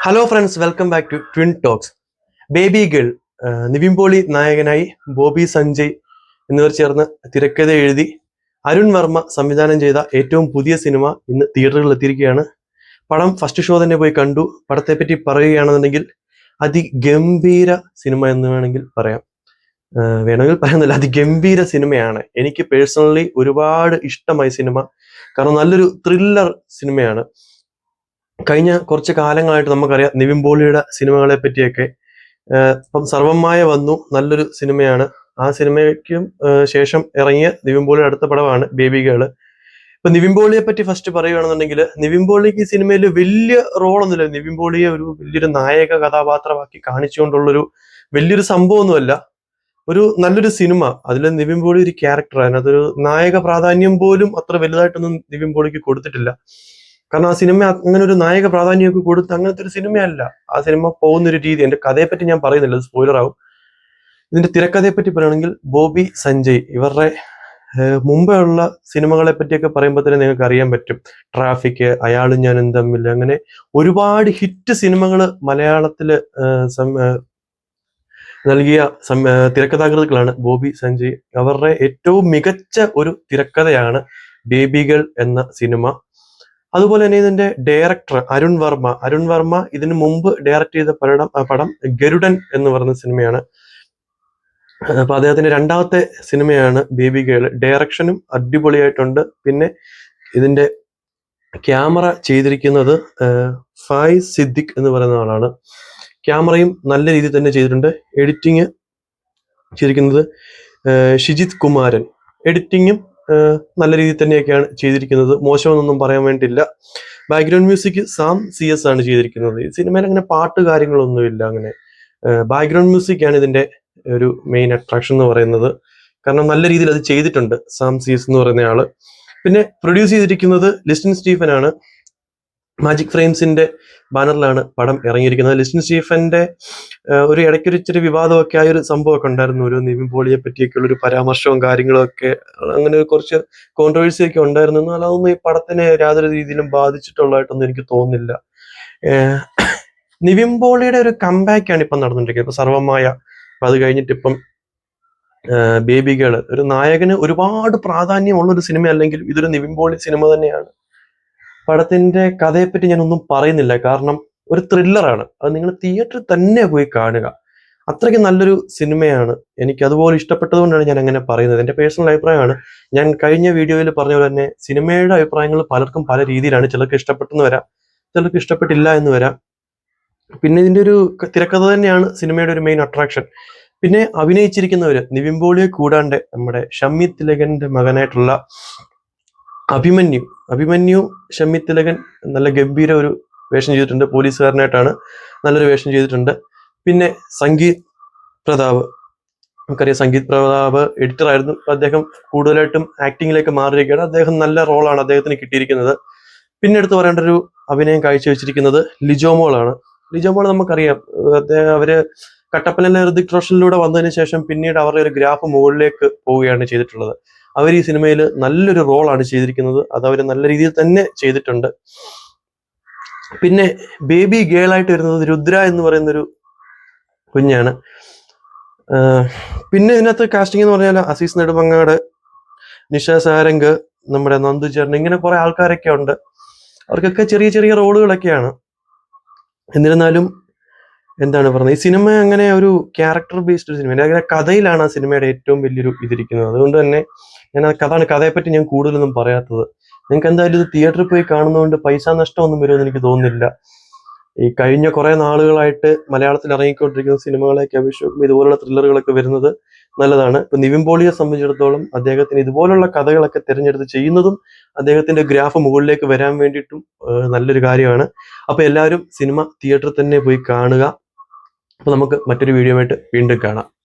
Hello friends, welcome back to twin talks. Baby girl, Nivin Pauly നായകനായി ബോബി സഞ്ജയ് എന്നിവർ ചേർന്ന് തിരക്കഥ എഴുതി അരുൺ വർമ്മ സംവിധാനം ചെയ്ത ഏറ്റവും പുതിയ സിനിമ ഇന്ന് തിയേറ്ററുകളിൽ എത്തിയിരിക്കുകയാണ്. പടം ഫസ്റ്റ് ഷോ തന്നെ പോയി കണ്ടു. പടത്തെപ്പറ്റി പറയുകയാണെന്നുണ്ടെങ്കിൽ അതിഗംഭീര സിനിമ എന്ന് വേണമെങ്കിൽ പറയാം. വേണമെങ്കിൽ പറയുന്നില്ല, അതിഗംഭീര സിനിമയാണ്. എനിക്ക് പേഴ്സണലി ഒരുപാട് ഇഷ്ടമായി സിനിമ. കാരണം നല്ലൊരു ത്രില്ലർ സിനിമയാണ്. കഴിഞ്ഞ കുറച്ച് കാലങ്ങളായിട്ട് നമുക്കറിയാം നിവിൻ പോളിയുടെ സിനിമകളെ പറ്റിയൊക്കെ. ഇപ്പം സർവമായ വന്നു, നല്ലൊരു സിനിമയാണ്. ആ സിനിമയ്ക്കും ശേഷം ഇറങ്ങിയ നിവിൻ പോളിയുടെ അടുത്ത പടമാണ് ബേബി ഗേള്. ഇപ്പൊ നിവിൻ പോളിയെ പറ്റി ഫസ്റ്റ് പറയുകയാണെന്നുണ്ടെങ്കിൽ, നിവിൻ പോളിക്ക് ഈ സിനിമയിൽ വലിയ റോളൊന്നുമില്ല. നിവിൻ പോളിയെ ഒരു വലിയൊരു നായക കഥാപാത്രമാക്കി കാണിച്ചുകൊണ്ടുള്ളൊരു വലിയൊരു സംഭവമൊന്നുമല്ല. ഒരു നല്ലൊരു സിനിമ. അതിൽ നിവിൻ പോളി ഒരു ക്യാരക്ടറാണ്. അതൊരു നായക പ്രാധാന്യം പോലും അത്ര വലുതായിട്ടൊന്നും നിവിൻ പോളിക്ക് കൊടുത്തിട്ടില്ല. കാരണം ആ സിനിമ അങ്ങനെ ഒരു നായക പ്രാധാന്യമൊക്കെ കൊടുത്ത് അങ്ങനത്തെ ഒരു സിനിമയല്ല. ആ സിനിമ പോകുന്നൊരു രീതി. എന്റെ കഥയെപ്പറ്റി ഞാൻ പറയുന്നില്ല, സ്പോയിലർ ആവും. ഇതിന്റെ തിരക്കഥയെ പറ്റി പറയുകയാണെങ്കിൽ, ബോബി സഞ്ജയ് ഇവരുടെ മുമ്പേ ഉള്ള സിനിമകളെ പറ്റിയൊക്കെ പറയുമ്പോൾ തന്നെ നിങ്ങൾക്ക് അറിയാൻ പറ്റും. ട്രാഫിക്, അയാളും ഞാനും തമ്മിൽ, അങ്ങനെ ഒരുപാട് ഹിറ്റ് സിനിമകൾ മലയാളത്തില് നൽകിയ തിരക്കഥാകൃത്തുക്കളാണ് ബോബി സഞ്ജയ്. അവരുടെ ഏറ്റവും മികച്ച ഒരു തിരക്കഥയാണ് ബേബി ഗേൾ എന്ന സിനിമ. അതുപോലെ തന്നെ ഇതിന്റെ ഡയറക്ടർ അരുൺ വർമ്മ ഇതിനു മുമ്പ് ഡയറക്ട് ചെയ്ത പടം ഗരുഡൻ എന്ന് പറയുന്ന സിനിമയാണ്. അപ്പൊ അദ്ദേഹത്തിന്റെ രണ്ടാമത്തെ സിനിമയാണ് ബേബി ഗേൾ. ഡയറക്ഷനും അടിപൊളിയായിട്ടുണ്ട്. പിന്നെ ഇതിന്റെ ക്യാമറ ചെയ്തിരിക്കുന്നത് ഫായിസ് സിദ്ദിഖ് എന്ന് പറയുന്ന ആളാണ്. ക്യാമറയും നല്ല രീതിയിൽ തന്നെ ചെയ്തിട്ടുണ്ട്. എഡിറ്റിങ് ചെയ്തിരിക്കുന്നത് ഷിജിത് കുമാരൻ. എഡിറ്റിങ്ങും നല്ല രീതിയിൽ തന്നെയൊക്കെയാണ് ചെയ്തിരിക്കുന്നത്. മോശമെന്നൊന്നും പറയാൻ വേണ്ടിയില്ല. ബാക്ക്ഗ്രൗണ്ട് മ്യൂസിക് സാം CS ആണ് ചെയ്തിരിക്കുന്നത്. ഈ സിനിമയിൽ അങ്ങനെ പാട്ട് കാര്യങ്ങളൊന്നുമില്ല. അങ്ങനെ ബാക്ക്ഗ്രൗണ്ട് മ്യൂസിക് ആണ് ഇതിന്റെ ഒരു മെയിൻ അട്രാക്ഷൻ എന്ന് പറയുന്നത്. കാരണം നല്ല രീതിയിൽ അത് ചെയ്തിട്ടുണ്ട് സാം CS എന്ന് പറയുന്ന ആള്. പിന്നെ പ്രൊഡ്യൂസ് ചെയ്തിരിക്കുന്നത് ലിസ്റ്റിൻ സ്റ്റീഫൻ ആണ്. മാജിക് ഫ്രെയിംസിന്റെ ബാനറിലാണ് പടം ഇറങ്ങിയിരിക്കുന്നത്. ലിസ്റ്റിൻ സ്റ്റീഫന്റെ ഒരു ഇടയ്ക്കൊരു ഇച്ചിരി വിവാദമൊക്കെ ആയ ഒരു സംഭവമൊക്കെ ഉണ്ടായിരുന്നു. ഒരു നിവിൻ പോളിയെ പറ്റിയൊക്കെയുള്ള ഒരു പരാമർശവും കാര്യങ്ങളൊക്കെ, അങ്ങനെ കുറച്ച് കോൺട്രവേഴ്സി ഒക്കെ ഉണ്ടായിരുന്നു. എന്നാൽ അതൊന്നും ഈ പടത്തിനെ യാതൊരു രീതിയിലും ബാധിച്ചിട്ടുള്ളതായിട്ടൊന്നും എനിക്ക് തോന്നുന്നില്ല. നിവിൻ പോളിയുടെ ഒരു കംബാക്ക് ആണ് ഇപ്പം നടന്നുകൊണ്ടിരിക്കുന്നത്. ഇപ്പൊ സർവമായ, അപ്പൊ അത് കഴിഞ്ഞിട്ട് ഇപ്പം ബേബി ഗേള്. ഒരു നായകന് ഒരുപാട് പ്രാധാന്യമുള്ള ഒരു സിനിമ അല്ലെങ്കിൽ ഇതൊരു നിവിൻ പോളി സിനിമ തന്നെയാണ്. പടത്തിന്റെ കഥയെപ്പറ്റി ഞാൻ ഒന്നും പറയുന്നില്ല, കാരണം ഒരു ത്രില്ലറാണ്. അത് നിങ്ങൾ തിയേറ്ററിൽ തന്നെ പോയി കാണുക. അത്രയ്ക്ക് നല്ലൊരു സിനിമയാണ്. എനിക്ക് അതുപോലെ ഇഷ്ടപ്പെട്ടതുകൊണ്ടാണ് ഞാൻ അങ്ങനെ പറയുന്നത്. എൻ്റെ പേഴ്സണൽ അഭിപ്രായമാണ്. ഞാൻ കഴിഞ്ഞ വീഡിയോയിൽ പറഞ്ഞ പോലെ തന്നെ സിനിമയുടെ അഭിപ്രായങ്ങൾ പലർക്കും പല രീതിയിലാണ്. ചിലർക്ക് ഇഷ്ടപ്പെട്ടെന്ന് വരാം, ചിലർക്ക് ഇഷ്ടപ്പെട്ടില്ല എന്ന് വരാം. പിന്നെ ഇതിന്റെ ഒരു തിരക്കഥ തന്നെയാണ് സിനിമയുടെ ഒരു മെയിൻ അട്രാക്ഷൻ. പിന്നെ അഭിനയിച്ചിരിക്കുന്നവര് നിവിൻ പോളിയെ കൂടാണ്ട് നമ്മുടെ ഷമ്മി തിലകന്റെ മകനായിട്ടുള്ള അഭിമന്യു ഷമ്മി തിലകൻ നല്ല ഗംഭീര ഒരു വേഷം ചെയ്തിട്ടുണ്ട്. പോലീസുകാരനായിട്ടാണ് നല്ലൊരു വേഷം ചെയ്തിട്ടുണ്ട്. പിന്നെ സംഗീത് പ്രതാപ്, നമുക്കറിയാം സംഗീത് പ്രതാപ് എഡിറ്റർ ആയിരുന്നു. അദ്ദേഹം കൂടുതലായിട്ടും ആക്ടിങ്ങിലേക്ക് മാറിയിരിക്കുകയാണ്. അദ്ദേഹം നല്ല റോളാണ് അദ്ദേഹത്തിന് കിട്ടിയിരിക്കുന്നത്. പിന്നെ എടുത്ത് പറയേണ്ട ഒരു അഭിനയം കാഴ്ചവെച്ചിരിക്കുന്നത് ലിജോമോളാണ്. ലിജോമോൾ നമുക്കറിയാം, അവര് കട്ടപ്പനയിലെ ഋതിക് റോഷനിലൂടെ വന്നതിന് ശേഷം പിന്നീട് അവരുടെ ഒരു ഗ്രാഫ് മുകളിലേക്ക് പോവുകയാണ് ചെയ്തിട്ടുള്ളത്. അവർ ഈ സിനിമയിൽ നല്ലൊരു റോളാണ് ചെയ്തിരിക്കുന്നത്. അത് അവർ നല്ല രീതിയിൽ തന്നെ ചെയ്തിട്ടുണ്ട്. പിന്നെ ബേബി ഗേളായിട്ട് വരുന്നത് രുദ്ര എന്ന് പറയുന്നൊരു കുഞ്ഞാണ്. പിന്നെ ഇതിനകത്ത് കാസ്റ്റിംഗ് എന്ന് പറഞ്ഞാൽ അസീസ് നെടുമങ്ങാട്, നിഷ സാരംഗ്, നമ്മുടെ നന്ദു ചേർന്ന്, ഇങ്ങനെ കുറെ ആൾക്കാരൊക്കെ ഉണ്ട്. അവർക്കൊക്കെ ചെറിയ ചെറിയ റോളുകളൊക്കെയാണ്. എന്നിരുന്നാലും എന്താണ് പറയുന്നത്, ഈ സിനിമ അങ്ങനെ ഒരു ക്യാരക്ടർ ബേസ്ഡ് ഒരു സിനിമ, അങ്ങനെ കഥയിലാണ് ആ സിനിമയുടെ ഏറ്റവും വലിയൊരു ഇതിരിക്കുന്നത്. അതുകൊണ്ട് തന്നെ കഥയെപ്പറ്റി ഞാൻ കൂടുതലൊന്നും പറയാത്തത്. നിങ്ങൾക്ക് എന്തായാലും ഇത് തിയേറ്ററിൽ പോയി കാണുന്നതുകൊണ്ട് പൈസ നഷ്ടമൊന്നും വരുമെന്ന് എനിക്ക് തോന്നുന്നില്ല. ഈ കഴിഞ്ഞ കുറെ നാളുകളായിട്ട് മലയാളത്തിൽ ഇറങ്ങിക്കൊണ്ടിരിക്കുന്ന സിനിമകളെയൊക്കെ അപേക്ഷിച്ച് ഇതുപോലുള്ള ത്രില്ലറുകളൊക്കെ വരുന്നത് നല്ലതാണ്. ഇപ്പൊ നിവിൻ പോളിയെ സംബന്ധിച്ചിടത്തോളം അദ്ദേഹത്തിന് ഇതുപോലുള്ള കഥകളൊക്കെ തിരഞ്ഞെടുത്ത് ചെയ്യുന്നതും അദ്ദേഹത്തിന്റെ ഗ്രാഫ് മുകളിലേക്ക് വരാൻ വേണ്ടിയിട്ടും നല്ലൊരു കാര്യമാണ്. അപ്പൊ എല്ലാവരും സിനിമ തിയേറ്ററിൽ തന്നെ പോയി കാണുക. അപ്പൊ നമുക്ക് മറ്റൊരു വീഡിയോ ആയിട്ട് വീണ്ടും കാണാം.